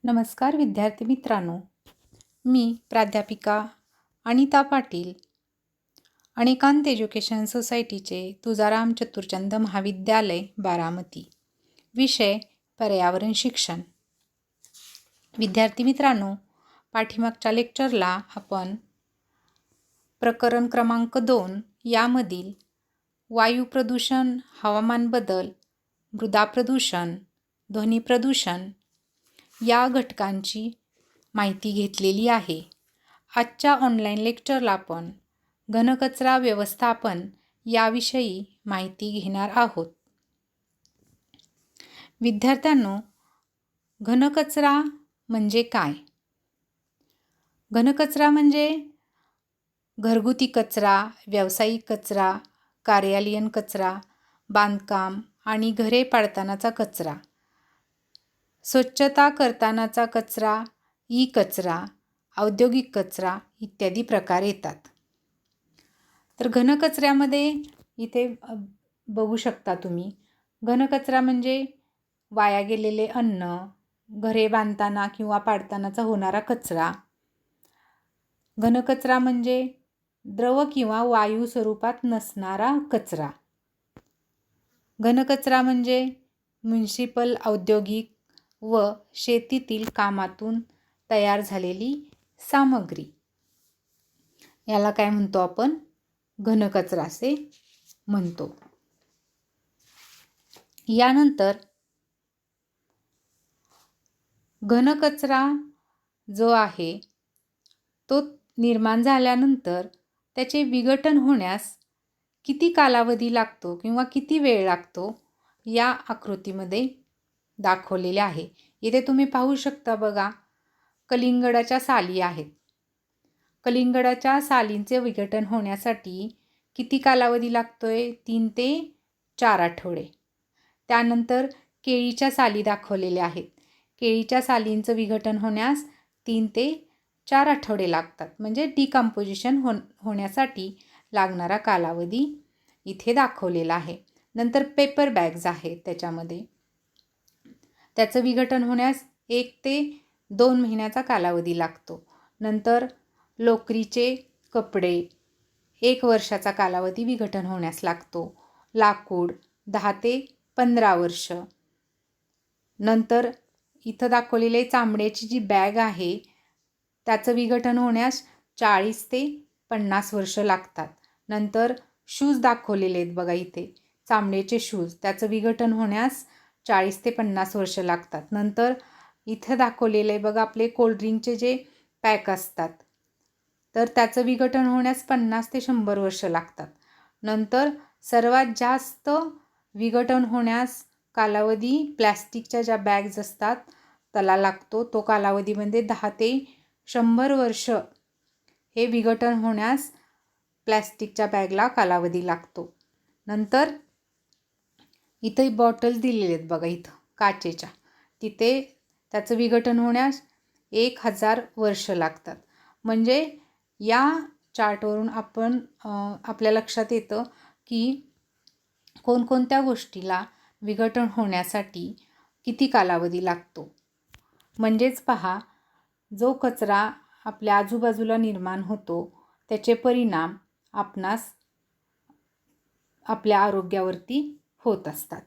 नमस्कार विद्यार्थी मित्रांनो, मी प्राध्यापिका अनिता पाटील, अनेकांत एज्युकेशन सोसायटीचे तुळजाराम चतुरचंद महाविद्यालय बारामती. विषय पर्यावरण शिक्षण. विद्यार्थी मित्रांनो, पाठीमागच्या लेक्चरला आपण प्रकरण क्रमांक 2 यामधील वायू प्रदूषण, हवामान बदल, मृदा प्रदूषण, ध्वनी प्रदूषण या घटकांची माहिती घेतलेली आहे. आजच्या ऑनलाईन लेक्चरला आपण घनकचरा व्यवस्थापन याविषयी माहिती घेणार आहोत. विद्यार्थ्यांनो, घनकचरा म्हणजे काय? घनकचरा म्हणजे घरगुती कचरा, व्यावसायिक कचरा, कार्यालयीन कचरा, बांधकाम आणि घरे पाडतानाचा कचरा, स्वच्छता करतानाचा कचरा, ई कचरा, औद्योगिक कचरा इत्यादी प्रकार येतात. तर घनकचऱ्यामध्ये इथे बघू शकता तुम्ही, घनकचरा म्हणजे वाया गेलेले अन्न, घरे बांधताना किंवा पाडतानाचा होणारा कचरा. घनकचरा म्हणजे द्रव किंवा वायू स्वरूपात नसणारा कचरा. घनकचरा म्हणजे म्युनिसिपल, औद्योगिक व शेतीतील कामातून तयार झालेली सामग्री. याला काय म्हणतो आपण? घनकचरा असे म्हणतो. यानंतर घनकचरा जो आहे तो निर्माण झाल्यानंतर त्याचे विघटन होण्यास किती कालावधी लागतो किंवा किती वेळ लागतो या आकृतीमध्ये दाखवलेले आहे. इथे तुम्ही पाहू शकता बघा, कलिंगडाच्या साली आहेत. कलिंगडाच्या सालींचे विघटन होण्यासाठी किती कालावधी लागतोय? 3 ते 4 आठवडे. त्यानंतर केळीच्या साली दाखवलेल्या आहेत. केळीच्या सालींचं विघटन होण्यास 3 ते 4 आठवडे लागतात. म्हणजे डिकम्पोजिशन होण्यासाठी लागणारा कालावधी इथे दाखवलेला आहे. नंतर पेपर बॅग्स आहेत, त्याच्यामध्ये त्याचं विघटन होण्यास 1 ते 2 महिन्याचा कालावधी लागतो. नंतर लोकरीचे कपडे 1 वर्षाचा कालावधी विघटन होण्यास लागतो. लाकूड 10 ते 15 वर्ष. नंतर इथं दाखवलेले चामड्याची जी बॅग आहे त्याचं विघटन होण्यास 40 ते 50 वर्ष लागतात. नंतर शूज दाखवलेले आहेत बघा इथे, चामड्याचे शूज, त्याचं विघटन होण्यास 40 ते 50 वर्ष लागतात. नंतर इथं दाखवलेलं आहे बघा, आपले कोल्ड्रिंकचे जे पॅक असतात तर त्याचं विघटन होण्यास 50 ते 100 वर्ष लागतात. नंतर सर्वात जास्त विघटन होण्यास कालावधी प्लॅस्टिकच्या ज्या बॅग्स असतात त्याला लागतो. तो कालावधीमध्ये 10 ते 100 वर्ष हे विघटन होण्यास प्लॅस्टिकच्या बॅगला कालावधी लागतो. नंतर इथे बॉटल्स दिलेले आहेत बघा, इथं काचेच्या, तिथे त्याचं विघटन होण्यास 1000 वर्ष लागतात. म्हणजे या चार्टवरून आपण आपल्या लक्षात येतं की कोणकोणत्या गोष्टीला विघटन होण्यासाठी किती कालावधी लागतो. म्हणजेच पहा, जो कचरा आपल्या आजूबाजूला निर्माण होतो त्याचे परिणाम आपणास आपल्या आरोग्यावरती होत असतात.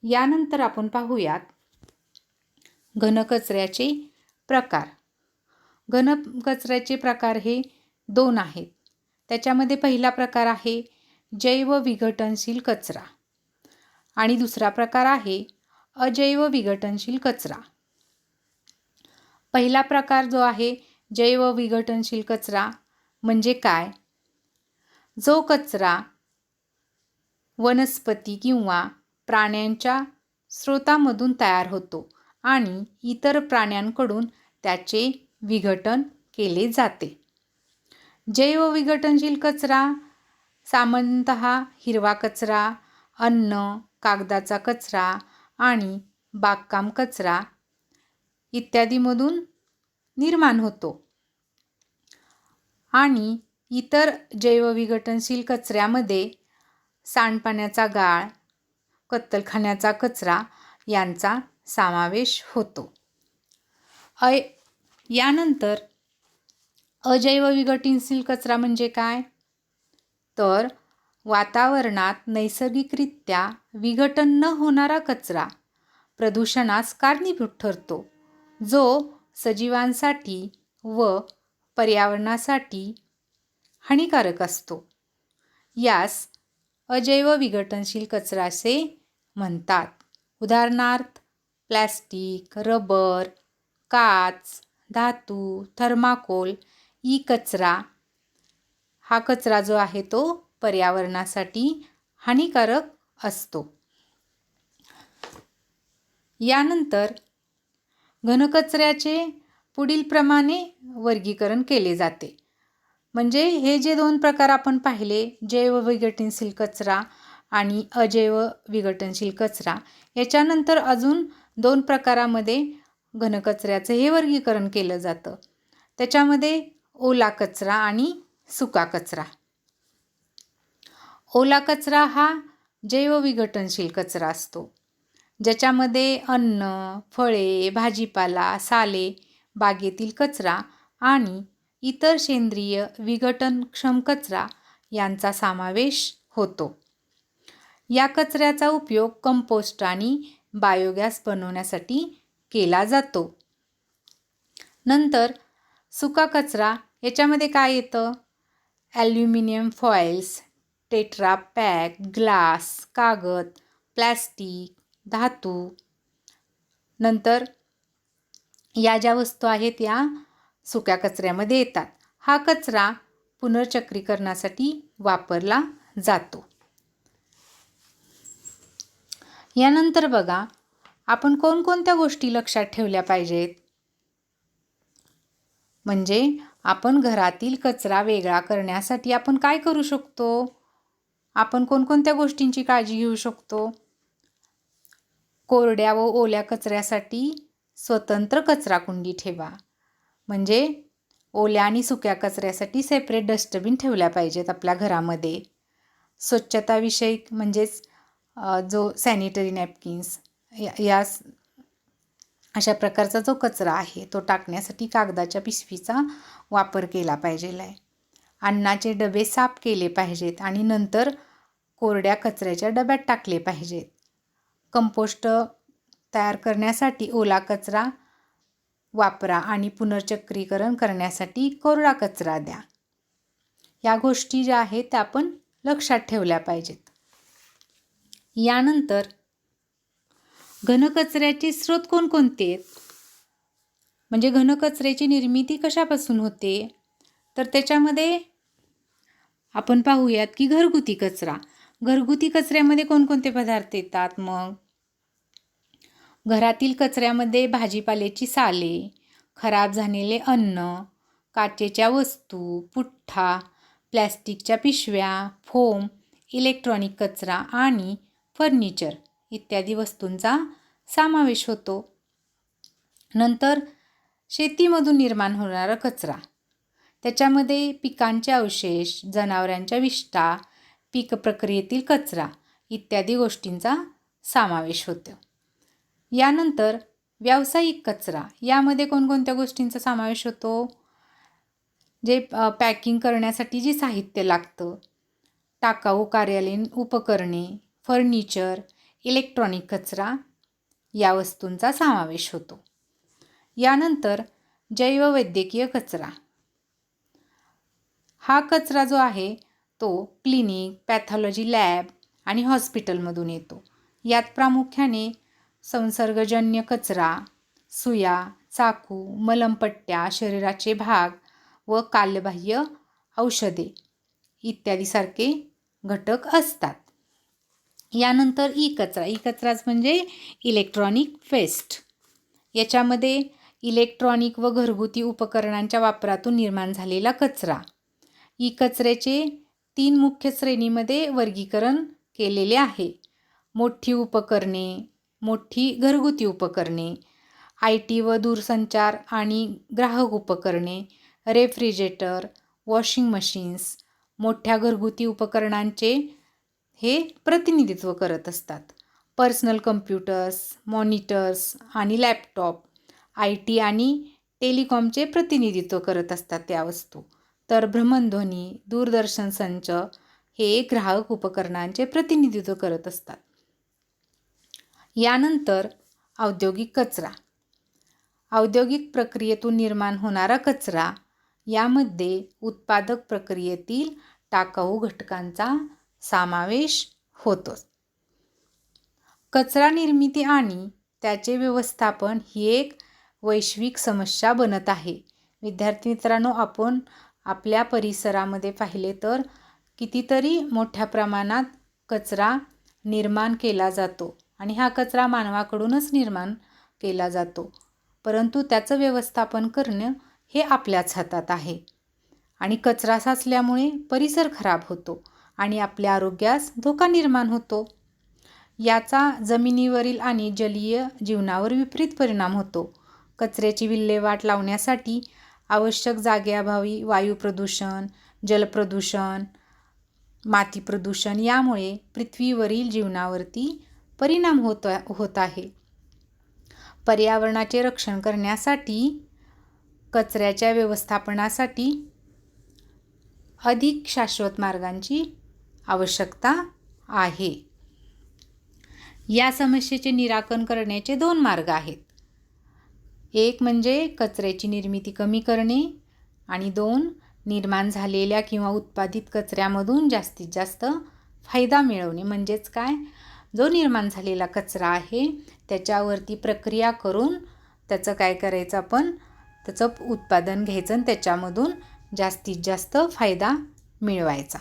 यानंतर आपण पाहूयात घनकचऱ्याचे प्रकार. घनकचऱ्याचे प्रकार हे 2 आहेत. त्याच्यामध्ये पहिला प्रकार आहे जैव विघटनशील कचरा आणि दुसरा प्रकार आहे अजैव विघटनशील कचरा. पहिला प्रकार जो आहे जैव विघटनशील कचरा म्हणजे काय? जो कचरा वनस्पती किंवा प्राण्यांच्या स्रोतामधून तयार होतो आणि इतर प्राण्यांकडून त्याचे विघटन केले जाते. जैव विघटनशील कचरा सामान्यतः हिरवा कचरा, अन्न, कागदाचा कचरा आणि बागकाम कचरा इत्यादीमधून निर्माण होतो. आणि इतर जैव विघटनशील कचऱ्यामध्ये सांडपाण्याचा गाळ, कत्तलखान्याचा कचरा यांचा समावेश होतो. अय यानंतर अजैव विघटनशील कचरा म्हणजे काय? तर वातावरणात नैसर्गिकरित्या विघटन न होणारा कचरा प्रदूषणास कारणीभूत ठरतो, जो सजीवांसाठी व पर्यावरणासाठी हानिकारक असतो. यास अजैव विघटनशील कचरा असे म्हणतात. उदाहरणार्थ प्लॅस्टिक, रबर, काच, धातू, थर्माकोल ई कचरा. हा कचरा जो आहे तो पर्यावरणासाठी हानिकारक असतो. यानंतर घनकचऱ्याचे पुढील प्रमाणे वर्गीकरण केले जाते. म्हणजे हे जे 2 प्रकार आपण पाहिले, जैव विघटनशील कचरा आणि अजैव विघटनशील कचरा, याच्यानंतर अजून 2 प्रकारामध्ये घनकचऱ्याचं हे वर्गीकरण केलं जातं. त्याच्यामध्ये ओला कचरा आणि सुका कचरा. ओला कचरा हा जैव विघटनशील कचरा असतो, ज्याच्यामध्ये अन्न, फळे, भाजीपाला, साले, बागेतील कचरा आणि इतर सेंद्रिय विघटनक्षम कचरा यांचा समावेश होतो. या कचऱ्याचा उपयोग कंपोस्ट आणि बायोगॅस बनवण्यासाठी केला जातो. नंतर सुका कचरा, याच्यामध्ये काय येतं? Aluminium foils, tetra pack, glass, कागद, प्लॅस्टिक, धातू. नंतर या ज्या वस्तू आहेत या सुक्या कचऱ्यामध्ये येतात. हा कचरा पुनर्चक्रीकरणासाठी वापरला जातो. यानंतर बघा, आपण कोणकोणत्या गोष्टी लक्षात ठेवल्या पाहिजेत. म्हणजे आपण घरातील कचरा वेगळा करण्यासाठी आपण काय करू शकतो? आपण कोणकोणत्या गोष्टींची काळजी घेऊ शकतो? कोरड्या व ओल्या कचऱ्यासाठी स्वतंत्र कचराकुंडी ठेवा. म्हणजे ओल्या आणि सुक्या कचऱ्यासाठी सेपरेट डस्टबिन ठेवल्या पाहिजेत आपल्या घरामध्ये. स्वच्छताविषयक म्हणजेच जो सॅनिटरी नॅपकिन्स या अशा प्रकारचा जो कचरा आहे तो टाकण्यासाठी कागदाच्या पिशवीचा वापर केला पाहिजेल आहे. अन्नाचे डबे साफ केले पाहिजेत आणि नंतर कोरड्या कचऱ्याच्या डब्यात टाकले पाहिजेत. कंपोस्ट तयार करण्यासाठी ओला कचरा वापरा आणि पुनर्चक्रीकरण करण्यासाठी कोरडा कचरा द्या. या गोष्टी ज्या आहेत त्या आपण लक्षात ठेवल्या पाहिजेत. यानंतर घनकचऱ्याचे स्रोत कोणकोणते आहेत? म्हणजे घनकचऱ्याची निर्मिती कशापासून होते? तर त्याच्यामध्ये आपण पाहूयात की घरगुती कचरा. घरगुती कचऱ्यामध्ये कोणकोणते पदार्थ येतात? मग घरातील कचऱ्यामध्ये भाजीपाल्याची साले, खराब झालेले अन्न, काचेच्या वस्तू, पुठ्ठा, प्लॅस्टिकच्या पिशव्या, फोम, इलेक्ट्रॉनिक कचरा आणि फर्निचर इत्यादी वस्तूंचा समावेश होतो. नंतर शेतीमधून निर्माण होणारा कचरा. त्याच्यामध्ये पिकांचे अवशेष, जनावरांच्या विष्ठा, पीक प्रक्रियेतील कचरा इत्यादी गोष्टींचा समावेश होतो. यानंतर व्यावसायिक कचरा. यामध्ये कोणकोणत्या गोष्टींचा समावेश होतो? जे पॅकिंग करण्यासाठी जे साहित्य लागतं, टाकाऊ कार्यालयीन उपकरणे, फर्निचर, इलेक्ट्रॉनिक कचरा या वस्तूंचा समावेश होतो. यानंतर जैववैद्यकीय कचरा. हा कचरा जो आहे तो क्लिनिक, पॅथॉलॉजी लॅब आणि हॉस्पिटलमधून येतो. यात प्रामुख्याने संसर्गजन्य कचरा, सुया, चाकू, मलमपट्ट्या, शरीराचे भाग व कालबाह्य औषधे इत्यादी सारखे घटक असतात. यानंतर ई कचरा. ई कचराच म्हणजे इलेक्ट्रॉनिक वेस्ट. याच्यामध्ये इलेक्ट्रॉनिक व घरगुती उपकरणांच्या वापरातून निर्माण झालेला कचरा. ई कचऱ्याचे 3 मुख्य श्रेणीमध्ये वर्गीकरण केलेले आहे. मोठी उपकरणे, मोठी घरगुती उपकरणे, IT व दूरसंचार आणि ग्राहक उपकरणे, रेफ्रिजरेटर, वॉशिंग मशीन्स. मोठ्या घरगुती उपकरणांचे हे प्रतिनिधित्व करत असतात. पर्सनल कम्प्युटर्स, मॉनिटर्स आणि लॅपटॉप IT आणि टेलिकॉमचे प्रतिनिधित्व करत असतात त्या वस्तू. तर भ्रमणध्वनी, दूरदर्शन संच हे ग्राहक उपकरणांचे प्रतिनिधित्व करत असतात. यानंतर औद्योगिक कचरा. औद्योगिक प्रक्रियेतून निर्माण होणारा कचरा यामध्ये उत्पादक प्रक्रियेतील टाकाऊ घटकांचा समावेश होतो. कचरा निर्मिती आणि त्याचे व्यवस्थापन ही एक वैश्विक समस्या बनत आहे. विद्यार्थी मित्रांनो, आपण आपल्या परिसरामध्ये पाहिले तर कितीतरी मोठ्या प्रमाणात कचरा निर्माण केला जातो आणि हा कचरा मानवाकडूनच निर्माण केला जातो. परंतु त्याचं व्यवस्थापन करणं हे आपल्याच हातात आहे. आणि कचरा साचल्यामुळे परिसर खराब होतो आणि आपल्या आरोग्यास धोका निर्माण होतो. याचा जमिनीवरील आणि जलीय जीवनावर विपरीत परिणाम होतो. कचऱ्याची विल्हेवाट लावण्यासाठी आवश्यक जागेअभावी वायू प्रदूषण, जलप्रदूषण, माती प्रदूषण यामुळे पृथ्वीवरील जीवनावरती परिणाम होत आहे. पर्यावरणाचे रक्षण करण्यासाठी कचऱ्याच्या व्यवस्थापनासाठी अधिक शाश्वत मार्गांची आवश्यकता आहे. या समस्येचे निराकरण करण्याचे 2 मार्ग आहेत. एक म्हणजे कचऱ्याची निर्मिती कमी करणे आणि 2 निर्माण झालेल्या किंवा उत्पादित कचऱ्यामधून जास्तीत जास्त फायदा मिळवणे. म्हणजेच काय, जो निर्माण झालेला कचरा आहे त्याच्यावरती प्रक्रिया करून त्याचं काय करायचं, आपण त्याचं उत्पादन घ्यायचं आणि त्याच्यामधून जास्तीत जास्त फायदा मिळवायचा.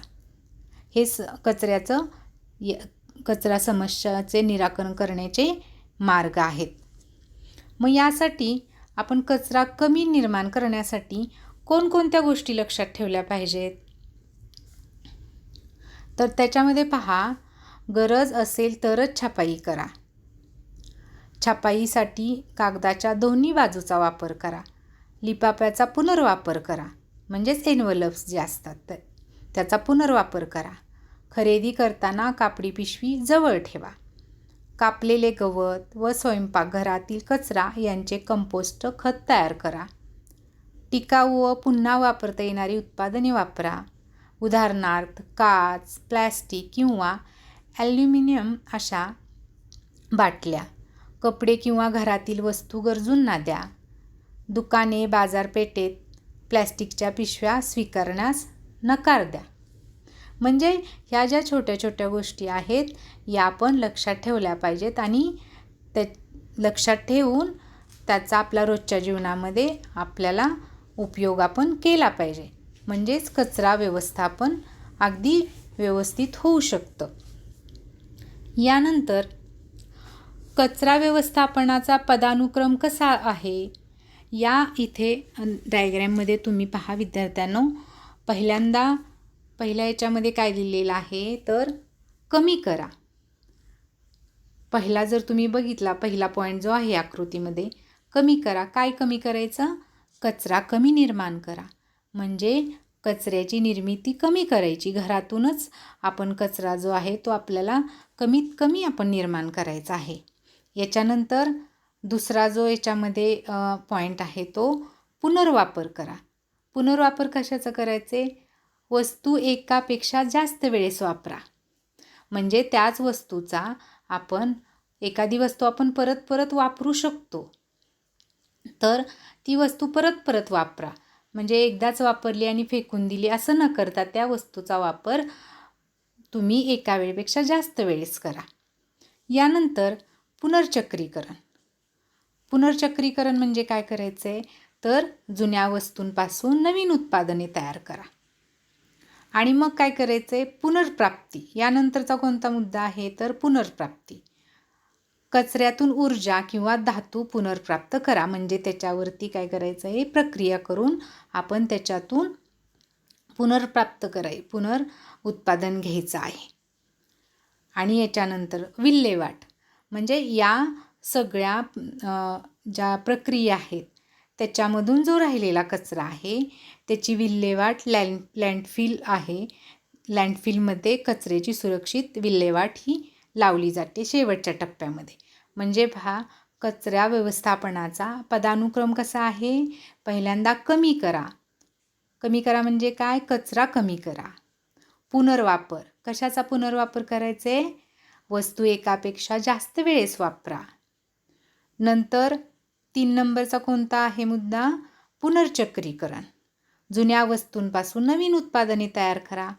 हे कचरा समस्याचे निराकरण करण्याचे मार्ग आहेत. मग यासाठी आपण कचरा कमी निर्माण करण्यासाठी कोणकोणत्या गोष्टी लक्षात ठेवल्या पाहिजेत? तर त्याच्यामध्ये पहा, गरज असेल तरच छपाई करा. छपाईसाठी कागदाच्या दोन्ही बाजूचा वापर करा. लिफाफ्याचा पुनर्वापर करा, म्हणजेच एन्व्हलप्स जे असतात त्याचा पुनर्वापर करा. खरेदी करताना कापडी पिशवी जवळ ठेवा. कापलेले गवत व स्वयंपाकघरातील कचरा यांचे कंपोस्ट खत तयार करा. टिकाऊ व पुन्हा वापरता येणारी उत्पादने वापरा. उदाहरणार्थ काच, प्लॅस्टिक किंवा ॲल्युमिनियम अशा बाटल्या. कपडे किंवा घरातील वस्तू गरजूंना द्या. दुकाने, बाजारपेठेत प्लॅस्टिकच्या पिशव्या स्वीकारण्यास नकार द्या. म्हणजे ह्या ज्या छोट्या छोट्या गोष्टी आहेत या आपण लक्षात ठेवल्या पाहिजेत आणि लक्षात ठेवून त्याचा आपल्या रोजच्या जीवनामध्ये आपल्याला उपयोग आपण केला पाहिजे. म्हणजेच कचरा व्यवस्थापन अगदी व्यवस्थित होऊ शकतं. यानंतर कचरा व्यवस्थापनाचा पदानुक्रम कसा आहे, या इथे डायग्रॅममध्ये तुम्ही पहा विद्यार्थ्यांनो. पहिल्या याच्यामध्ये काय लिहिलेलं आहे, तर कमी करा. पहिला जर तुम्ही बघितला, पहिला पॉईंट जो आहे आकृतीमध्ये, कमी करा. काय कमी करायचं? कचरा कमी निर्माण करा. म्हणजे कचऱ्याची निर्मिती कमी करायची. घरातूनच आपण कचरा जो आहे तो आपल्याला कमीत कमी आपण निर्माण करायचा आहे. याच्यानंतर दुसरा जो याच्यामध्ये पॉईंट आहे तो पुनर्वापर करा. पुनर्वापर कशाचं करायचे? वस्तू एकापेक्षा जास्त वेळेस वापरा. म्हणजे त्याच वस्तूचा एखादी वस्तू आपण परत परत वापरू शकतो, तर ती वस्तू परत परत वापरा. म्हणजे एकदाच वापरली आणि फेकून दिली असं न करता त्या वस्तूचा वापर तुम्ही एका वेळेपेक्षा जास्त वेळेस करा. यानंतर पुनर्चक्रीकरण. पुनर्चक्रीकरण म्हणजे काय करायचं आहे, तर जुन्या वस्तूंपासून नवीन उत्पादने तयार करा. आणि मग काय करायचं आहे? पुनर्प्राप्ती. यानंतरचा कोणता मुद्दा आहे, तर पुनर्प्राप्ती. कचऱ्यातून ऊर्जा किंवा धातू पुनर्प्राप्त करा. म्हणजे त्याच्यावरती काय करायचं आहे, प्रक्रिया करून आपण त्याच्यातून पुनर उत्पादन घ्यायचं आहे. आणि याच्यानंतर विल्हेवाट. म्हणजे या सगळ्या ज्या प्रक्रिया आहेत त्याच्यामधून जो राहिलेला कचरा आहे त्याची विल्हेवाट लँडफिल आहे. लँडफिलमध्ये कचऱ्याची सुरक्षित विल्हेवाट ही लावली जाते शेवटच्या टप्प्यामध्ये. म्हणजे पहा, कचरा व्यवस्थापनाचा पदानुक्रम कसा आहे? पहिल्यांदा कमी करा. कमी करा म्हणजे काय? कचरा कमी करा. पुनर्वापर. कशाचा पुनर्वापर करायचे? वस्तू एकापेक्षा जास्त वेळेस वापरा. नंतर 3 नंबरचा कोणता आहे मुद्दा? पुनर्चक्रीकरण. जुन्या वस्तूंपासून नवीन उत्पादने तयार करा.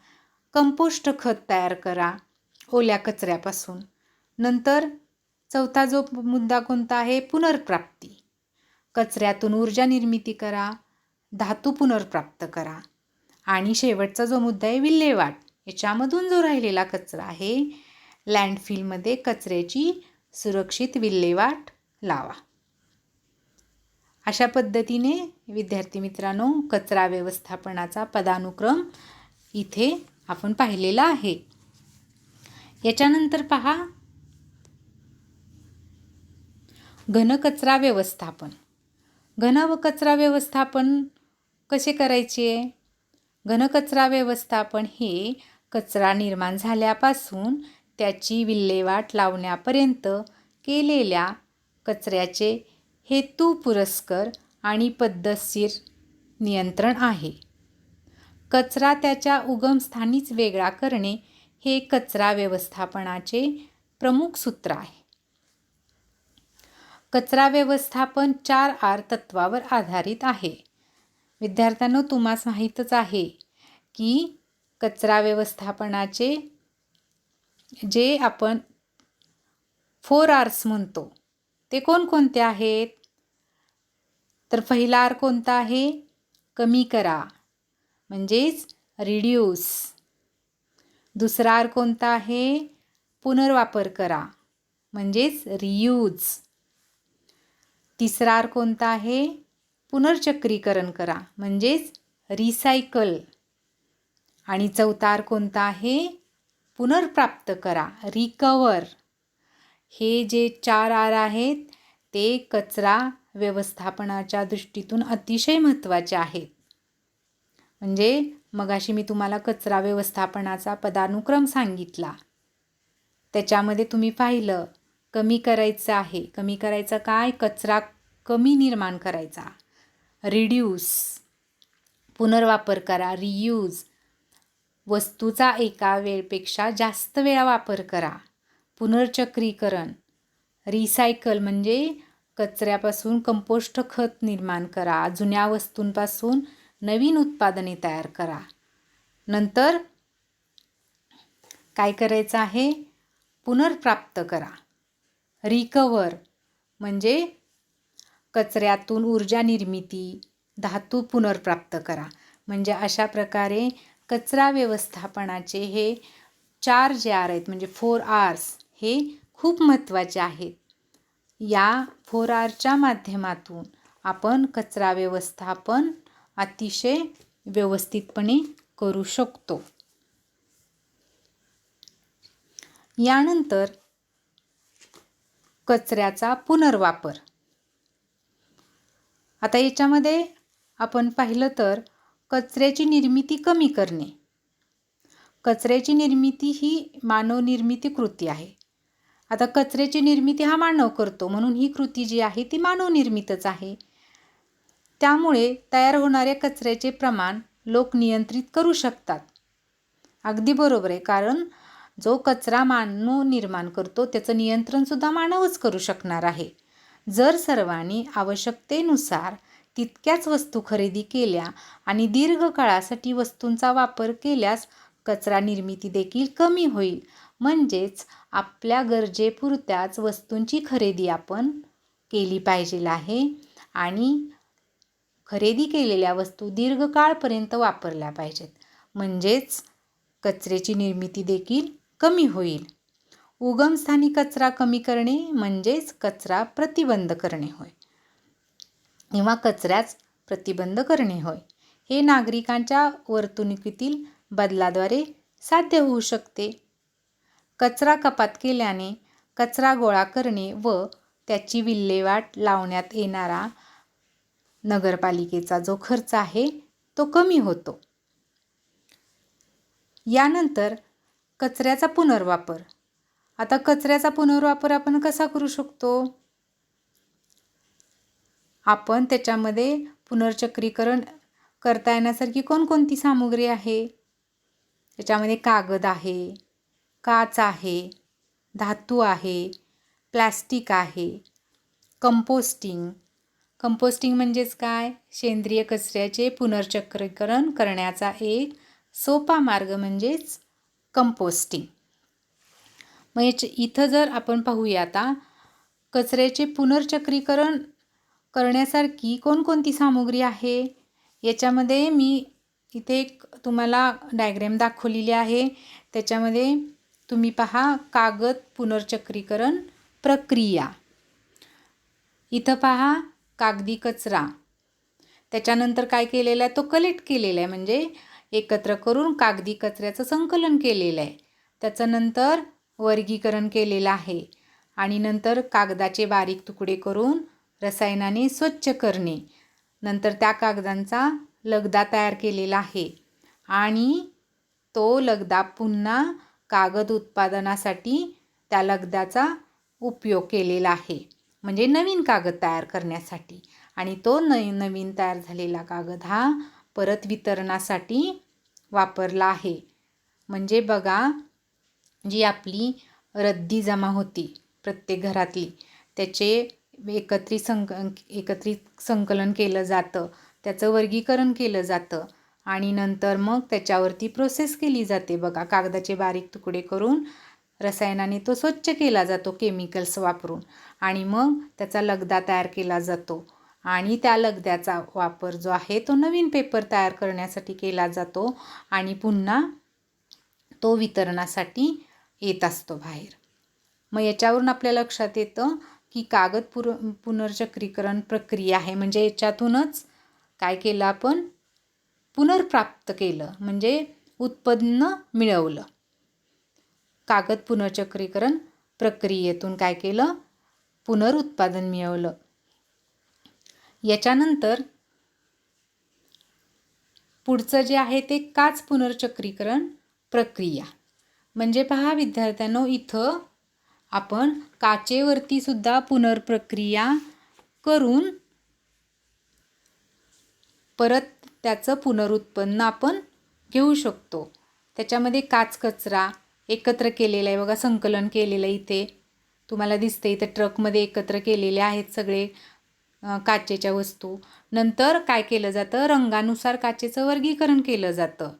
कंपोस्ट खत तयार करा ओल्या कचऱ्यापासून. नंतर 4था जो मुद्दा कोणता आहे? पुनर्प्राप्ती. कचऱ्यातून ऊर्जा निर्मिती करा, धातू पुनर्प्राप्त करा. आणि शेवटचा जो मुद्दा आहे विल्हेवाट. याच्यामधून जो राहिलेला कचरा आहे लँडफिलमध्ये कचऱ्याची सुरक्षित विल्हेवाट लावा. अशा पद्धतीने विद्यार्थी मित्रांनो कचरा व्यवस्थापनाचा पदानुक्रम इथे आपण पाहिलेला आहे. याच्यानंतर पहा घनकचरा व्यवस्थापन. घनकचरा व्यवस्थापन कसे करायचे? घनकचरा व्यवस्थापन हे कचरा निर्माण झाल्यापासून त्याची विल्हेवाट लावण्यापर्यंत केलेल्या कचऱ्याचे हेतुपुरस्सर आणि पद्धतशीर नियंत्रण आहे. कचरा त्याच्या उगमस्थानीच वेगळा करणे हे कचरा व्यवस्थापनाचे प्रमुख सूत्र आहे. कचरा व्यवस्थापन 4R तत्वावर आधारित आहे. विद्यार्थ्यांनो तुम्हाला माहीतच आहे की कचरा व्यवस्थापनाचे जे आपण 4Rs म्हणतो ते कोणकोणते आहेत? तर पहिला आर कोणता आहे? कमी करा म्हणजेच रिड्यूस. दुसरा आर कोणता आहे? पुनर्वापर करा म्हणजेच रियूज. तिसरा आर कोणता आहे? पुनर्चक्रीकरण करा म्हणजेच रिसायकल. आणि चौथा आर कोणता आहे? पुनर्प्राप्त करा रिकवर. हे जे 4R आहेत ते कचरा व्यवस्थापनाच्या दृष्टीतून अतिशय महत्त्वाचे आहेत. म्हणजे मगाशी मी तुम्हाला कचरा व्यवस्थापनाचा पदानुक्रम सांगितला. त्याच्यामध्ये तुम्ही पाहिलं कमी करायचं आहे. कमी करायचं काय? कचरा कमी निर्माण करायचा. रिड्यूस. पुनर्वापर करा रियूज. वस्तूचा एका वेळेपेक्षा जास्त वेळा वापर करा. पुनर्चक्रीकरण. रिसायकल म्हणजे कचऱ्यापासून कंपोस्ट खत निर्माण करा. जुन्या वस्तूंपासून नवीन उत्पादने तयार करा. नंतर काय करायचं आहे? पुनर्प्राप्त करा. रिकवर म्हणजे कचऱ्यातून ऊर्जा निर्मिती, धातू पुनर्प्राप्त करा. म्हणजे अशा प्रकारे कचरा व्यवस्थापनाचे हे 4 जे आर आहेत म्हणजे 4Rs हे खूप महत्त्वाचे आहेत. या 4Rच्या माध्यमातून आपण कचरा व्यवस्थापन अतिशय व्यवस्थितपणे करू शकतो. यानंतर कचऱ्याचा पुनर्वापर. आता याच्यामध्ये आपण पाहिलं तर कचऱ्याची निर्मिती कमी करणे. कचऱ्याची निर्मिती ही मानवनिर्मिती कृती आहे. आता कचऱ्याची निर्मिती हा मानव करतो म्हणून ही कृती जी आहे ती मानवनिर्मितच आहे. त्यामुळे तयार होणाऱ्या कचऱ्याचे प्रमाण लोक नियंत्रित करू शकतात. अगदी बरोबर आहे, कारण जो कचरा मानव निर्माण करतो त्याचं नियंत्रणसुद्धा मानवच करू शकणार आहे. जर सर्वांनी आवश्यकतेनुसार तितक्याच वस्तू खरेदी केल्या आणि दीर्घकाळासाठी वस्तूंचा वापर केल्यास कचरा निर्मिती देखील कमी होईल. म्हणजेच आपल्या गरजेपुरत्याच वस्तूंची खरेदी आपण केली पाहिजे आहे आणि खरेदी केलेल्या वस्तू दीर्घकाळपर्यंत वापरल्या पाहिजेत. म्हणजेच कचऱ्याची निर्मिती देखील कमी होईल. उगमस्थानी कचरा कमी करणे म्हणजेच कचरा प्रतिबंध करणे होय किंवा कचऱ्याच प्रतिबंध करणे होय. हे नागरिकांच्या वर्तणुकीतील बदलाद्वारे साध्य होऊ शकते. कचरा कपात केल्याने कचरा गोळा करणे व त्याची विल्हेवाट लावण्यात येणारा नगरपालिकेचा जो खर्च आहे तो कमी होतो. यानंतर कचऱ्याचा पुनर्वापर. आता कचऱ्याचा पुनर्वापर आपण कसा करू शकतो? आपण त्याच्यामध्ये पुनर्चक्रीकरण करता येण्यासारखी कोणकोणती सामुग्री आहे? त्याच्यामध्ये कागद आहे, काच आहे, धातू आहे, प्लॅस्टिक आहे. कंपोस्टिंग म्हणजेच काय? सेंद्रिय कचऱ्याचे पुनर्चक्रीकरण करण्याचा एक सोपा मार्ग म्हणजेच कंपोस्टिंग. मग इथं जर आपण पाहूया आता कचऱ्याचे पुनर्चक्रीकरण करण्यासारखी कोणकोणती सामुग्री आहे. याच्यामध्ये मी इथे एक तुम्हाला डायग्राम दाखवलेली आहे. त्याच्यामध्ये तुम्ही पहा कागद पुनर्चक्रीकरण प्रक्रिया. इथं पहा कागदी कचरा. त्याच्यानंतर काय केलेलं आहे? तो कलेक्ट केलेला आहे, म्हणजे एकत्र करून कागदी कचऱ्याचं संकलन केलेलं आहे. त्याचं नंतर वर्गीकरण केलेलं आहे आणि नंतर कागदाचे बारीक तुकडे करून रसायनाने स्वच्छ करणे. नंतर त्या कागदांचा लगदा तयार केलेला आहे आणि तो लगदा पुन्हा कागद उत्पादनासाठी त्या लगदाचा उपयोग केलेला आहे, म्हणजे नवीन कागद तयार करण्यासाठी. आणि तो नवीन तयार झालेला कागद हा परत वितरणासाठी वापरला आहे. म्हणजे बघा, जी आपली रद्दी जमा होती प्रत्येक घरातली, त्याचे एकत्रित संकलन केलं जातं, त्याचं वर्गीकरण केलं जातं आणि नंतर मग त्याच्यावरती प्रोसेस केली जाते. बघा, कागदाचे बारीक तुकडे करून रसायनाने तो स्वच्छ केला जातो केमिकल्स वापरून आणि मग त्याचा लगदा तयार केला जातो आणि त्या लगद्याचा वापर जो आहे तो नवीन पेपर तयार करण्यासाठी केला जातो आणि पुन्हा तो वितरणासाठी येत असतो बाहेर. मग याच्यावरून आपल्या लक्षात येतं की कागद पुनर्चक्रीकरण प्रक्रिया आहे, म्हणजे याच्यातूनच काय केलं आपण? पुनर्प्राप्त केलं, म्हणजे उत्पन्न मिळवलं. कागद पुनर्चक्रीकरण प्रक्रियेतून काय केलं? पुनरुत्पादन मिळवलं. याच्यानंतर पुढचं जे आहे ते काच पुनर्चक्रीकरण प्रक्रिया. म्हणजे पहा विद्यार्थ्यांनो, इथं आपण काचेवरती सुद्धा पुनर्प्रक्रिया करून परत त्याचं पुनरुत्पन्न आपण घेऊ शकतो. त्याच्यामध्ये काच कचरा एकत्र केलेला आहे बघा, संकलन केलेलं आहे. इथे तुम्हाला दिसते, इथे ट्रकमध्ये एकत्र केलेले आहेत सगळे काचेच्या वस्तू. नंतर काय केलं जातं? रंगानुसार काचेचं वर्गीकरण केलं जातं.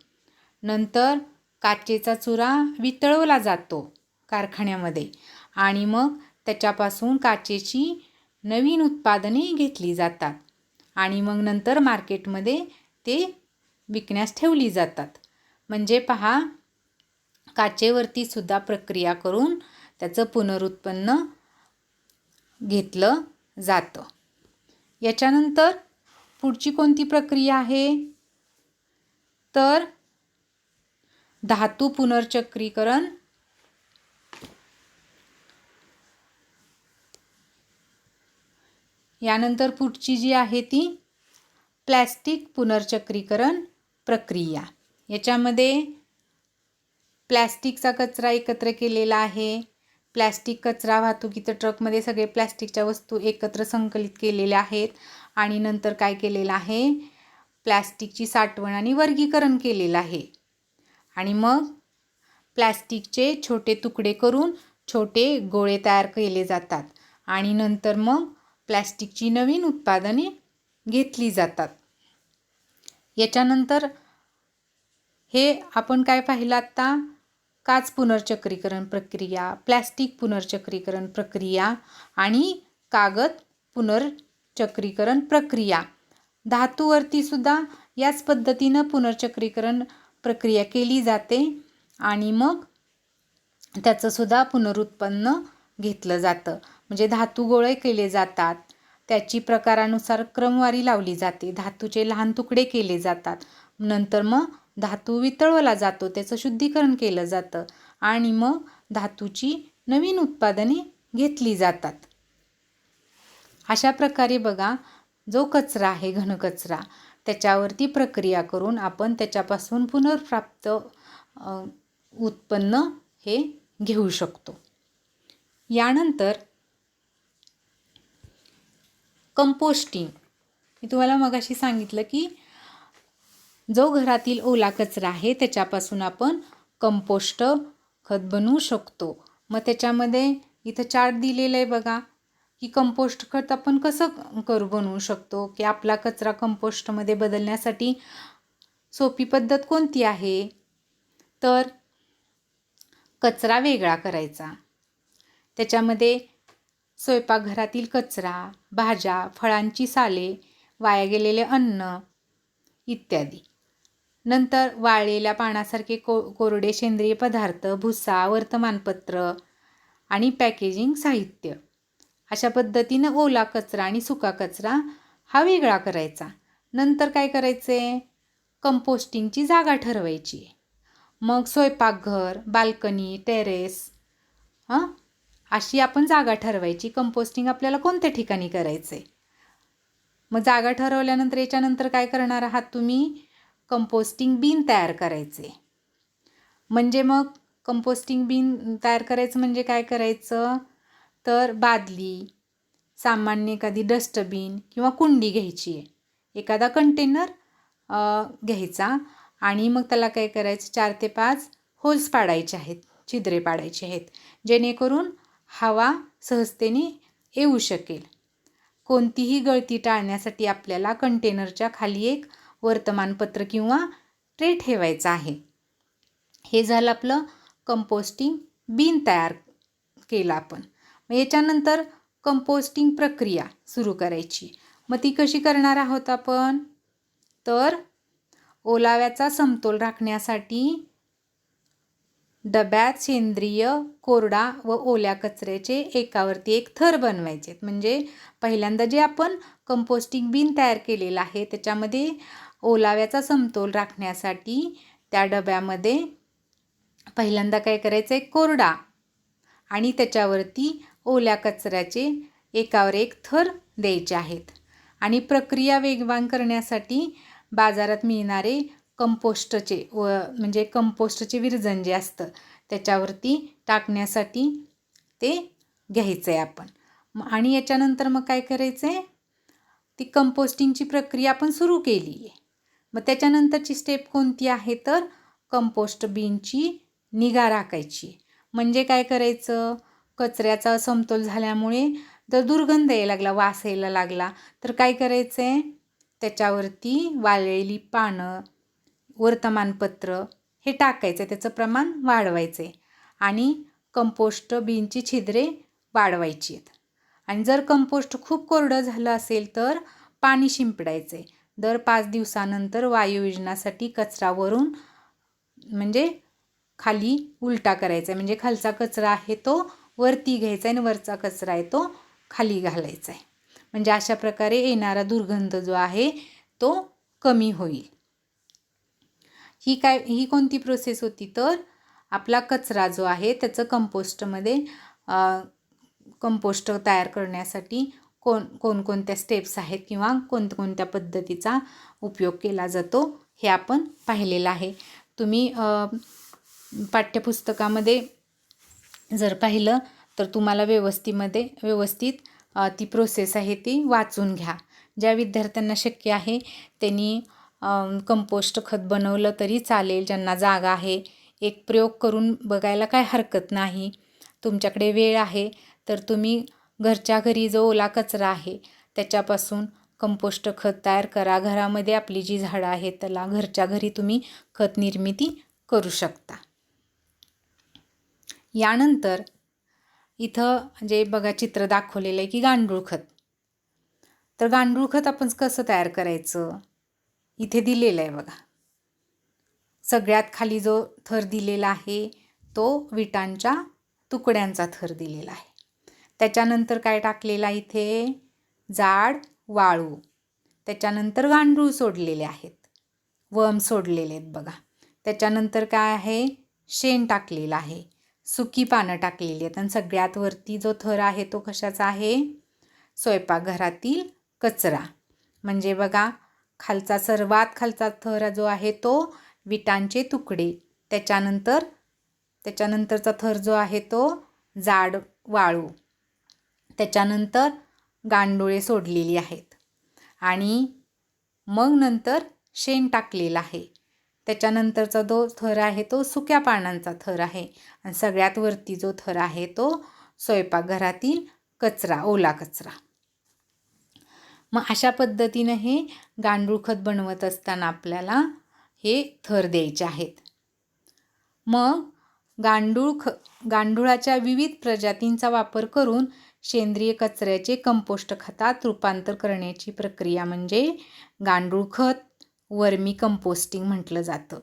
नंतर काचेचा चुरा वितळवला जातो कारखान्यामध्ये आणि मग त्याच्यापासून काचेची नवीन उत्पादने घेतली जातात आणि मग नंतर मार्केटमध्ये ते विकण्यास ठेवली जातात. म्हणजे पहा, काचेवरती सुद्धा प्रक्रिया करून त्याचं पुनरुत्पन्न घेतलं जातं. याच्यानंतर पुढची कोणती प्रक्रिया आहे? तर धातू पुनर्चक्रीकरण. यानंतर पुढची जी आहे ती प्लॅस्टिक पुनर्चक्रीकरण प्रक्रिया. याच्यामध्ये प्लॅस्टिकचा कचरा एकत्र केलेला आहे. प्लॅस्टिक कचरा वाहतुकीचं ट्रकमध्ये सगळे प्लॅस्टिकच्या वस्तू एकत्र संकलित केलेल्या आहेत आणि नंतर काय केलेलं आहे? प्लॅस्टिकची साठवण आणि वर्गीकरण केलेलं आहे आणि मग प्लॅस्टिकचे छोटे तुकडे करून छोटे गोळे तयार केले जातात आणि नंतर मग प्लॅस्टिकची नवीन उत्पादने घेतली जातात. याच्यानंतर हे आपण काय पाहिलं आता? काच पुनर्चक्रीकरण प्रक्रिया, प्लॅस्टिक पुनर्चक्रीकरण प्रक्रिया आणि कागद पुनर्चक्रीकरण प्रक्रिया. धातूवरती सुद्धा याच पद्धतीनं पुनर्चक्रीकरण प्रक्रिया केली जाते आणि मग त्याचं सुद्धा पुनरुत्पन्न घेतलं जातं. म्हणजे धातू गोळे केले जातात, त्याची प्रकारानुसार क्रमवारी लावली जाते, धातूचे लहान तुकडे केले जातात, नंतर मग धातू वितळवला जातो, त्याचं शुद्धीकरण केलं जातं आणि मग धातूची नवीन उत्पादने घेतली जातात. अशा प्रकारे बघा, जो कचरा आहे घनकचरा, त्याच्यावरती प्रक्रिया करून आपण त्याच्यापासून पुनर्प्राप्त उत्पन्न हे घेऊ शकतो. यानंतर कंपोस्टिंग, मी तुम्हाला मगाशी सांगितलं की जो घरातील ओला कचरा आहे त्याच्यापासून आपण कंपोस्ट खत बनवू शकतो. मग त्याच्यामध्ये इथं चार्ट दिलेलं आहे बघा की कंपोस्ट खत आपण कसं बनवू शकतो, की आपला कचरा कंपोस्टमध्ये बदलण्यासाठी सोपी पद्धत कोणती आहे, तर कचरा वेगळा करायचा. त्याच्यामध्ये स्वयंपाकघरातील कचरा, भाज्या, फळांची साले, वाया गेलेले अन्न इत्यादी. नंतर वाळलेल्या पानासारखे कोरडे सेंद्रिय पदार्थ, भुसा, वर्तमानपत्र आणि पॅकेजिंग साहित्य. अशा पद्धतीनं ओला कचरा आणि सुका कचरा हा वेगळा करायचा. नंतर काय करायचे, कंपोस्टिंगची जागा ठरवायची. मग स्वयंपाकघर, बाल्कनी, टेरेस अशी आपण जागा ठरवायची. कंपोस्टिंग आपल्याला कोणत्या ठिकाणी करायचं आहे. मग जागा ठरवल्यानंतर याच्यानंतर काय करणार आहात तुम्ही, कंपोस्टिंग बिन तयार करायचे. म्हणजे मग कंपोस्टिंग बिन तयार करायचं म्हणजे काय करायचं, तर बादली, सामान्य एखादी डस्टबिन किंवा कुंडी घ्यायची आहे. एखादा कंटेनर घ्यायचा आणि मग त्याला काय करायचं, 4 ते 5 होल्स पाडायचे आहेत, छिद्रे पाडायचे आहेत, जेणेकरून हवा सहजतेने येऊ शकेल. कोणतीही गळती टाळण्यासाठी आपल्याला कंटेनरच्या खाली एक वर्तमानपत्र किंवा ट्रे ठेवायचा आहे. हे झालं आपलं कंपोस्टिंग बिन तयार केलं आपण. मग याच्यानंतर कंपोस्टिंग प्रक्रिया सुरू करायची. मग ती कशी करणार आहोत आपण, तर ओलाव्याचा समतोल राखण्यासाठी डब्यात सेंद्रिय, कोरडा व ओल्या कचऱ्याचे एकावरती एक थर बनवायचे. म्हणजे पहिल्यांदा जे आपण कंपोस्टिंग बिन तयार केलेलं आहे त्याच्यामध्ये ओलाव्याचा समतोल राखण्यासाठी त्या डब्यामध्ये पहिल्यांदा काय करायचं, एक कोरडा आणि त्याच्यावरती ओल्या कचऱ्याचे एकावर एक थर द्यायचे आहेत. आणि प्रक्रिया वेगवान करण्यासाठी बाजारात मिळणारे कंपोस्टचे म्हणजे कंपोस्टचे विरजण जे असतं त्याच्यावरती टाकण्यासाठी ते घ्यायचं आहे आपण. आणि याच्यानंतर मग काय करायचं आहे, ती कंपोस्टिंगची प्रक्रिया आपण सुरू केली आहे. मग त्याच्यानंतरची स्टेप कोणती आहे, तर कंपोस्ट बिनची निगा राखायची. म्हणजे काय करायचं, कचऱ्याचा असमतोल झाल्यामुळे जर दुर्गंध यायला लागला, वास यायला लागला, तर काय करायचं आहे, त्याच्यावरती वाळलेली पानं, वर्तमानपत्र हे टाकायचं, त्याचं प्रमाण वाढवायचं आहे आणि कंपोस्ट बिनची छिद्रे वाढवायची आहेत. आणि जर कंपोस्ट खूप कोरडं झालं असेल तर पाणी शिंपडायचं आहे. दर 5 दिवसानंतर वायुविजनासाठी कचरा वरून म्हणजे खाली उलटा करायचा आहे. म्हणजे खालचा कचरा आहे तो वरती घ्यायचा आहे आणि वरचा कचरा आहे तो खाली घालायचा आहे. म्हणजे अशा प्रकारे येणारा दुर्गंध जो आहे तो कमी होईल. ही कोणती प्रोसेस होती, तर आपला कचरा जो आहे त्याचं कंपोस्टमध्ये कंपोस्ट तयार करण्यासाठी कोणकोणत्या स्टेप्स आहेत किंवा कोणत्या पद्धतीचा उपयोग केला जातो हे आपण पाहिलेलं आहे. तुम्ही पाठ्यपुस्तकामध्ये जर पाहिलं तर तुम्हाला व्यवस्थित ती प्रोसेस आहे ती वाचून घ्या. ज्या विद्यार्थ्यांना शक्य आहे त्यांनी कंपोस्ट खत बनवलं तरी चालेल. ज्यांना जागा आहे, एक प्रयोग करून बघायला काय हरकत नाही. तुमच्याकडे वेळ आहे तर तुम्ही घरच्या घरी जो ओला कचरा आहे त्याच्यापासून कंपोस्ट खत तयार करा. घरामध्ये आपली जी झाडं आहेत त्याला घरच्या घरी तुम्ही खत निर्मिती करू शकता. यानंतर इथं जे बघा चित्र दाखवलेलं आहे की गांडूळ खत. तर गांडूळ खत आपण कसं तयार करायचं इथे दिलेलं आहे बघा. सगळ्यात खाली जो थर दिलेला आहे तो विटांच्या तुकड्यांचा थर दिलेला आहे. त्याच्यानंतर काय टाकलेला इथे, जाड वाळू. त्याच्यानंतर गांडूळ सोडलेले आहेत, वर्म सोडलेले आहेत बघा. त्याच्यानंतर काय आहे, शेण टाकलेलं आहे, सुकी पानं टाकलेली आहेत आणि सगळ्यात वरती जो थर आहे तो कशाचा आहे, स्वयंपाकघरातील कचरा. म्हणजे बघा सर्वात खालचा थर जो आहे तो विटांचे तुकडे. त्याच्यानंतरचा थर जो आहे तो जाड वाळू. त्याच्यानंतर गांडुळे सोडलेली आहेत आणि मग नंतर शेण टाकलेलं आहे. त्याच्यानंतरचा जो थर आहे तो सुक्या पानांचा थर आहे आणि सगळ्यात वरती जो थर आहे तो स्वयंपाकघरातील कचरा, ओला कचरा. मग अशा पद्धतीनं हे गांडूळ खत बनवत असताना आपल्याला हे थर द्यायचे आहेत. मग गांडुळाच्या विविध प्रजातींचा वापर करून सेंद्रिय कचऱ्याचे कंपोस्ट खतात रूपांतर करण्याची प्रक्रिया म्हणजे गांडूळ खत, वर्मी कंपोस्टिंग म्हटलं जातं.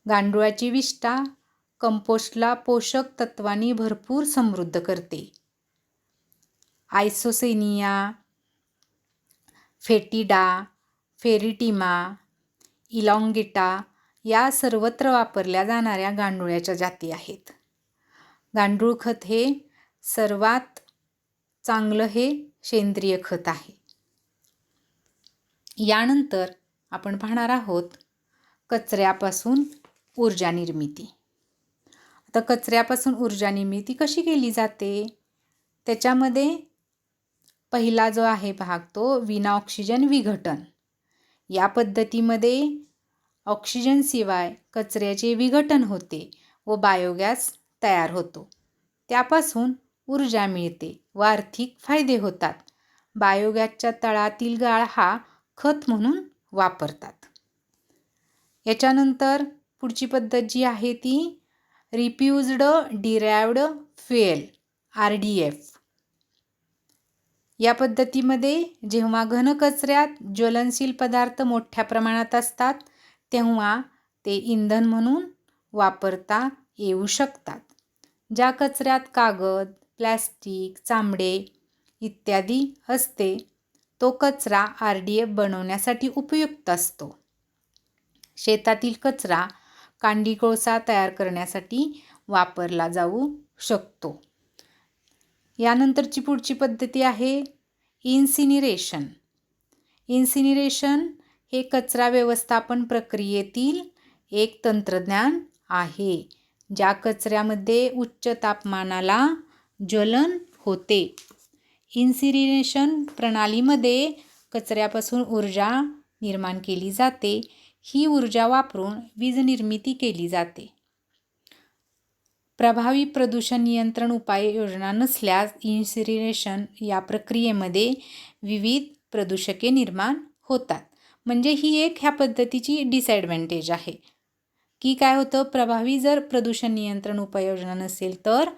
गांडुळाची विष्ठा कंपोस्टला पोषक तत्वांनी भरपूर समृद्ध करते. आयसोसेनिया, फेटिडा, फेरिटिमा, इलॉंगेटा या सर्वत्र वापरल्या जाणाऱ्या गांडुळाच्या जाती आहेत. गांडूळ खत हे सर्वात चांगलं हे सेंद्रिय खत आहे. यानंतर आपण पाहणार आहोत कचऱ्यापासून ऊर्जा निर्मिती. आता कचऱ्यापासून ऊर्जा निर्मिती कशी केली जाते? त्याच्यामध्ये पहिला जो आहे भाग तो विना ऑक्सिजन विघटन. या पद्धतीमध्ये ऑक्सिजनशिवाय कचऱ्याचे विघटन होते व बायोगॅस तयार होतो. त्यापासून ऊर्जा मिळते व आर्थिक फायदे होतात. बायोगॅसच्या तळातील गाळ हा खत म्हणून वापरतात. याच्यानंतर पुढची पद्धत जी आहे ती रिफ्युज्ड डिराइव्ड फ्युएल RDF. या पद्धतीमध्ये जेव्हा घनकचऱ्यात ज्वलनशील पदार्थ मोठ्या प्रमाणात असतात तेव्हा ते इंधन म्हणून वापरता येऊ शकतात. ज्या कचऱ्यात कागद, प्लॅस्टिक, चामडे इत्यादी असते तो कचरा RDF बनवण्यासाठी उपयुक्त असतो. शेतातील कचरा कांडी कोळसा तयार करण्यासाठी वापरला जाऊ शकतो. यानंतरची पुढची पद्धती आहे इन्सिनरेशन. इन्सिनरेशन हे कचरा व्यवस्थापन प्रक्रियेतील एक तंत्रज्ञान आहे. ज्या कचऱ्यामध्ये उच्च तापमानाला ज्वलन होते. इन्सिनरेशन प्रणालीमध्ये कचऱ्यापासून ऊर्जा निर्माण केली जाते. ही ऊर्जा वापरून वीज निर्मिती केली जाते. प्रभावी प्रदूषण नियंत्रण उपाययोजना नसल्यास इन्सिनरेशन या प्रक्रियेमध्ये विविध प्रदूषके निर्माण होतात. म्हणजे ही एक ह्या पद्धतीची डिसॲडव्हान्टेज आहे की काय होतं, प्रभावी जर प्रदूषण नियंत्रण उपाययोजना नसेल तर